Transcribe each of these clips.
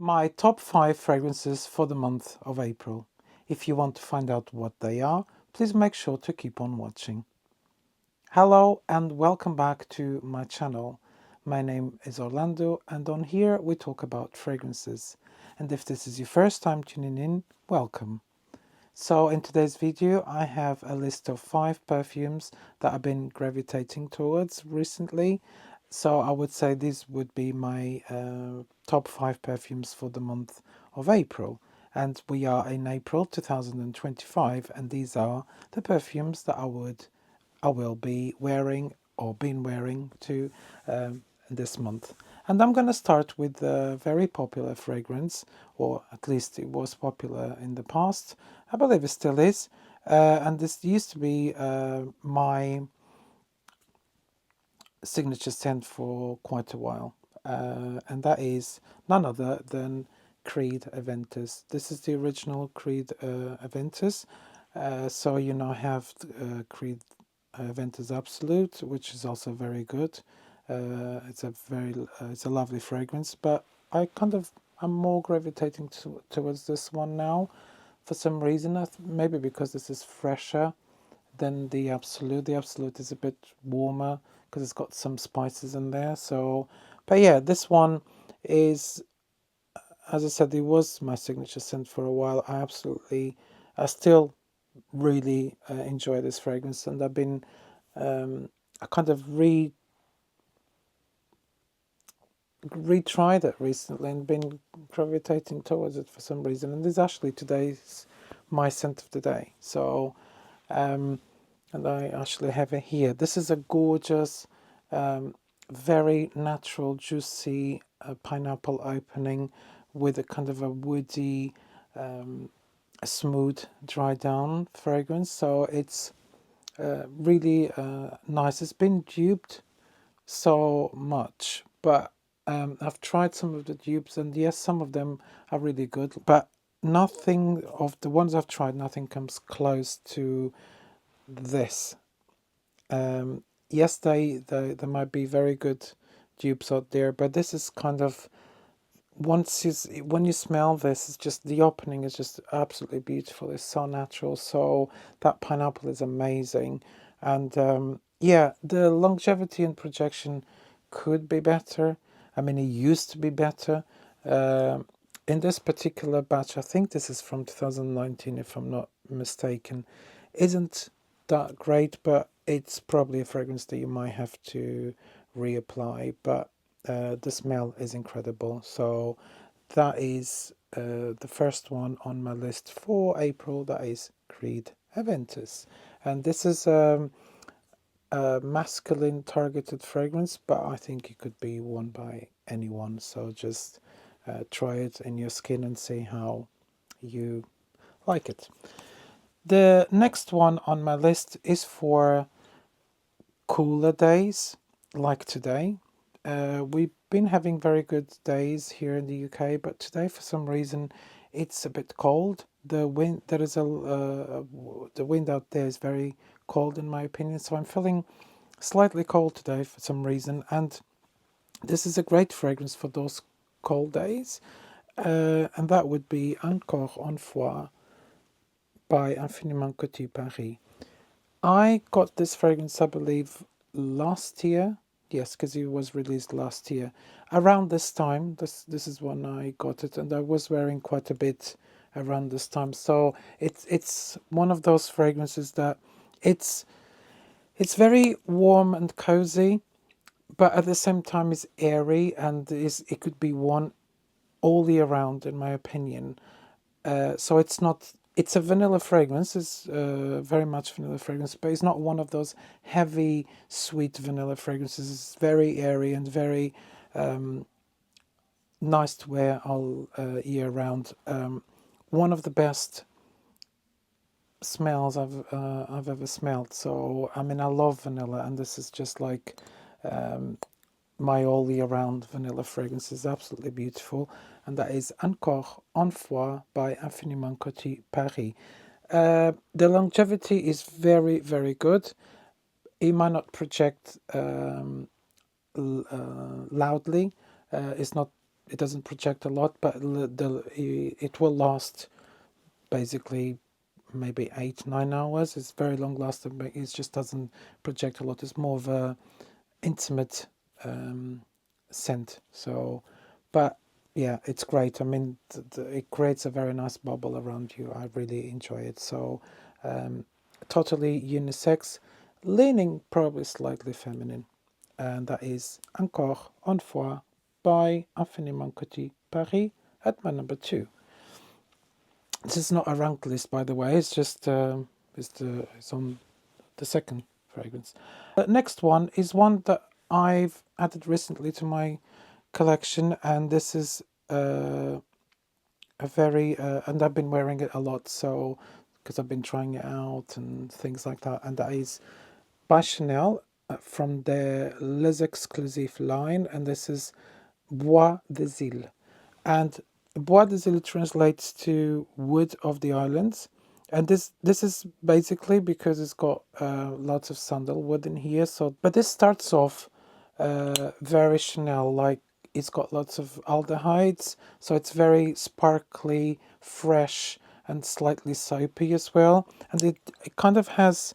My top 5 fragrances for the month of April. If you want to find out what they are, please make sure to keep on watching. Hello and welcome back to my channel. My name is Orlando and on here we talk about fragrances. And if this is your first time tuning in, welcome. So in today's video I have a list of 5 perfumes that I've been gravitating towards recently. So I would say these would be my top 5 perfumes for the month of April. And we are in April 2025 and these are the perfumes that I will be wearing or been wearing to this month. And I'm going to start with a very popular fragrance, or at least it was popular in the past. I believe it still is. And this used to be my signature scent for quite a while. And that is none other than Creed Aventus. This is the original Creed Aventus. So you now have Creed Aventus Absolute, which is also very good. It's a lovely fragrance, but I'm more gravitating towards this one now for some reason. Maybe because this is fresher than the Absolute. The Absolute is a bit warmer because it's got some spices in there. So, but yeah, this one is, as I said, it was my signature scent for a while. I still really enjoy this fragrance, and I kind of retried it recently and been gravitating towards it for some reason. And this is actually today's my scent of the day. So, and I actually have it here. This is a gorgeous, very natural, juicy pineapple opening with a kind of a woody, smooth, dry down fragrance. So it's really nice. It's been duped so much, but I've tried some of the dupes, and yes, some of them are really good, but nothing of the ones I've tried, nothing comes close to this. Yes, there might be very good dupes out there, but this is kind of when you smell this, it's just the opening is just absolutely beautiful. It's so natural. So that pineapple is amazing, and yeah, the longevity and projection could be better. I mean, it used to be better. Um in this particular batch, I think this is from 2019, if I'm not mistaken, isn't that great, but it's probably a fragrance that you might have to reapply. But the smell is incredible. So that is the first one on my list for April. That is Creed Aventus. And this is a masculine targeted fragrance, but I think it could be worn by anyone. So just try it in your skin and see how you like it. The next one on my list is for cooler days like today. We've been having very good days here in the UK, but today for some reason it's a bit cold. The wind out there is very cold in my opinion, so I'm feeling slightly cold today for some reason, and this is a great fragrance for those cold days, and that would be Encore on Fois by Infiniment Coty Paris. I got this fragrance, I believe, last year. Yes, because it was released last year. Around this time, this is when I got it, and I was wearing quite a bit around this time. So it's one of those fragrances that it's it's very warm and cozy, but at the same time is airy and it could be worn all year round, in my opinion. So it's not. It's a vanilla fragrance. It's very much vanilla fragrance, but it's not one of those heavy, sweet vanilla fragrances. It's very airy and very nice to wear all year round. One of the best smells I've ever smelled. So I mean, I love vanilla, and this is just like my all year round vanilla fragrance is absolutely beautiful, and that is Encore en Fois by Infiniment Coty Paris. The longevity is very, very good. It might not project loudly. It's not it doesn't project a lot, but it will last basically maybe 8-9 hours. It's very long lasting, but it just doesn't project a lot. It's more of a intimate scent. So, but yeah, it's great. I mean, it creates a very nice bubble around you. I really enjoy it. So, um, totally unisex, leaning probably slightly feminine, and that is Encore on Fois by Infiniment Coty Paris at my number 2. This is not a ranked list, by the way. It's just it's on the second fragrance. The next one is one that I've added recently to my collection, and this is a very and I've been wearing it a lot, so because I've been trying it out and things like that, and that is by Chanel from their Les Exclusifs line, and this is Bois des Iles. And Bois des Îles translates to wood of the islands. And this is basically because it's got lots of sandalwood in here. So, but this starts off very Chanel, like it's got lots of aldehydes, so it's very sparkly, fresh, and slightly soapy as well. And it kind of has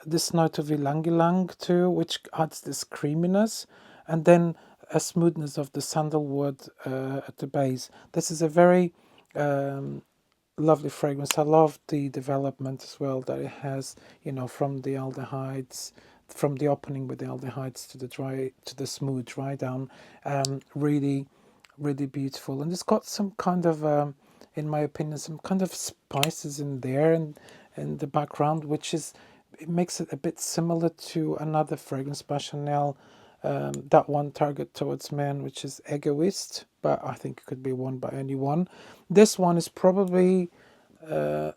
this note of ylang ylang too, which adds this creaminess, and then a smoothness of the sandalwood at the base. This is a very lovely fragrance. I love the development as well that it has, from the aldehydes, from the opening with the aldehydes to the smooth dry down. Really, really beautiful. And it's got some kind of, in my opinion, some kind of spices in there and in the background, which it makes it a bit similar to another fragrance by Chanel, that one target towards men, which is Egoist, but I think it could be worn by anyone. This one is probably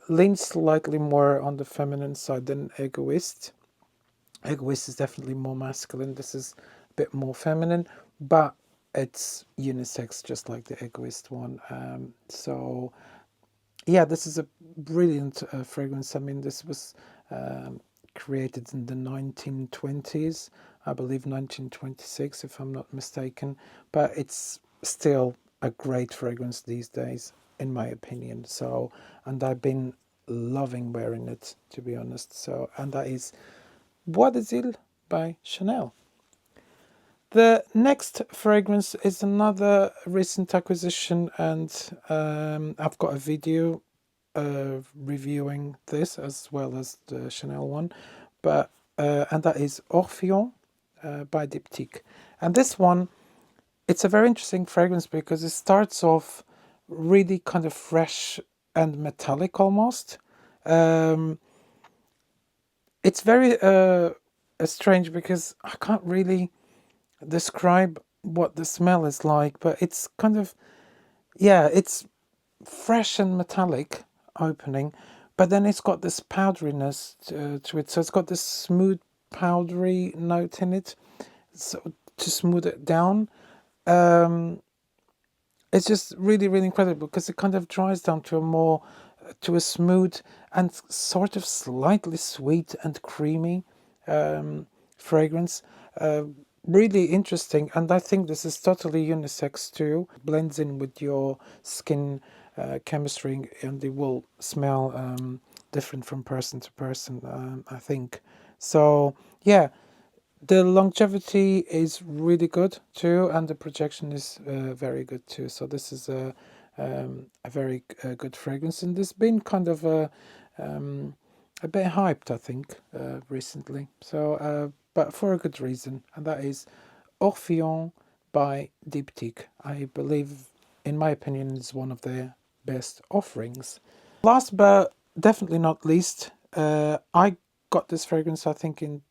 leans slightly more on the feminine side than Egoist. Egoist is definitely more masculine. This is a bit more feminine, but it's unisex, just like the Egoist one. So yeah, this is a brilliant fragrance. I mean, this was created in the 1920s, I believe 1926, if I'm not mistaken. But it's still a great fragrance these days, in my opinion. So, and I've been loving wearing it, to be honest. So, and that is Bois des Îles by Chanel. The next fragrance is another recent acquisition, and I've got a video reviewing this as well as the Chanel one, but and that is Orphéon by Diptyque. And this one, it's a very interesting fragrance because it starts off really kind of fresh and metallic almost. It's very strange because I can't really describe what the smell is like, but it's kind of, yeah, it's fresh and metallic opening, but then it's got this powderiness to it. So it's got this smooth, powdery note in it, so to smooth it down. It's just really, really incredible because it kind of dries down to a smooth and sort of slightly sweet and creamy fragrance. Really interesting, and I think this is totally unisex too. Blends in with your skin chemistry, and it will smell different from person to person. I think so. Yeah, the longevity is really good too, and the projection is very good too. So this is a very good fragrance, and it's been kind of a bit hyped, I think, recently. So, but for a good reason, and that is Orphéon by Diptyque. I believe, in my opinion, is one of their best offerings. Last but definitely not least, I got this fragrance, I think, in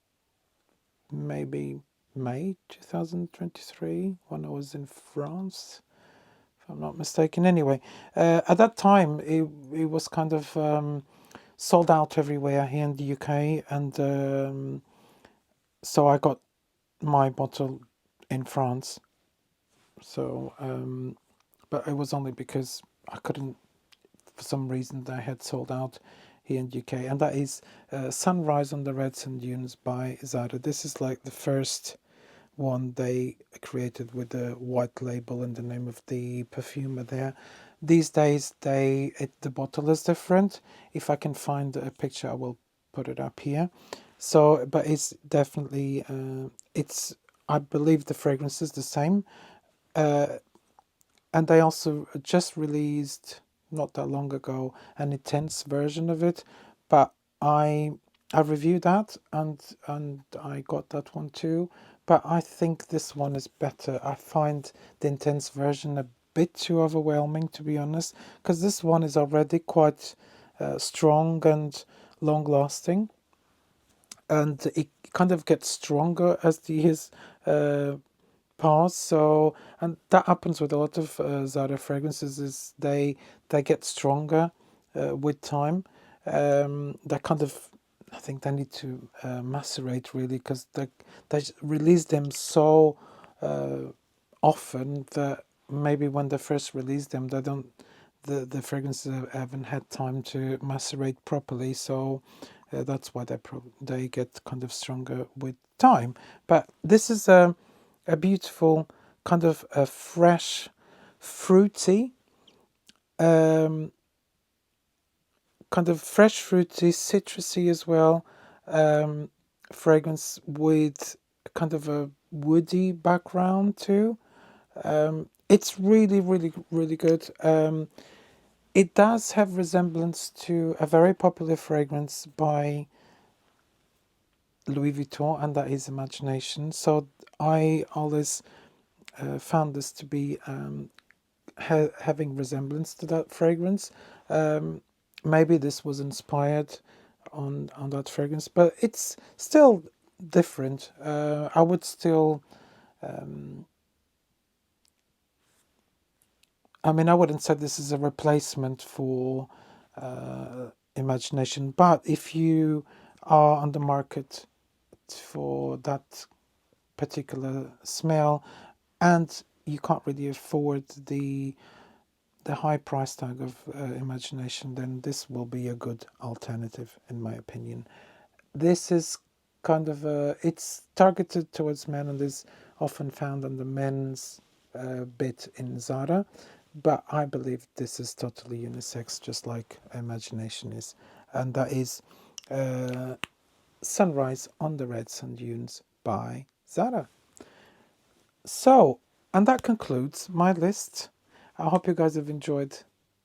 maybe May 2023 when I was in France, if I'm not mistaken. Anyway, at that time it was kind of sold out everywhere here in the UK, and so I got my bottle in France. So, but it was only because I couldn't, for some reason, they had sold out here in the UK, and that is Sunrise on the Red Sand Dunes by Zara. This is like the first one they created with the white label and the name of the perfumer there. These days, the bottle is different. If I can find a picture, I will put it up here. So, but it's definitely it's. I believe the fragrance is the same, and they also just released not that long ago an intense version of it, but I I reviewed that and I got that one too, but I think this one is better. I find the intense version a bit too overwhelming, to be honest, because this one is already quite strong and long lasting, and it kind of gets stronger as the years uh, pass. So, and that happens with a lot of Zara fragrances, is they get stronger with time. They kind of, I think they need to macerate really, because they release them so often that maybe when they first release them, they don't the fragrances haven't had time to macerate properly. So that's why they get kind of stronger with time. But this is a beautiful kind of a fresh, fruity, um, kind of fresh, fruity, citrusy as well, um, fragrance with kind of a woody background too. It's really, really, really good. It does have resemblance to a very popular fragrance by Louis Vuitton, and that is Imagination. So I always found this to be having resemblance to that fragrance. Um, Maybe this was inspired on that fragrance, but it's still different. I would still, I mean, I wouldn't say this is a replacement for Imagination, but if you are on the market for that particular smell and you can't really afford the high price tag of Imagination, then this will be a good alternative, in my opinion. This is kind of it's targeted towards men and is often found on the men's bit in Zara, but I believe this is totally unisex, just like Imagination is, and that is uh, Sunrise on the Red Sand Dunes by Zara. So, and that concludes my list. I hope you guys have enjoyed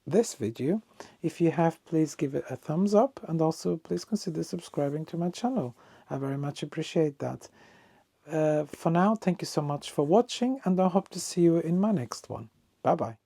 this video. If you have, please give it a thumbs up, and also please consider subscribing to my channel. I very much appreciate that. For now, thank you so much for watching, and I hope to see you in my next one. Bye bye.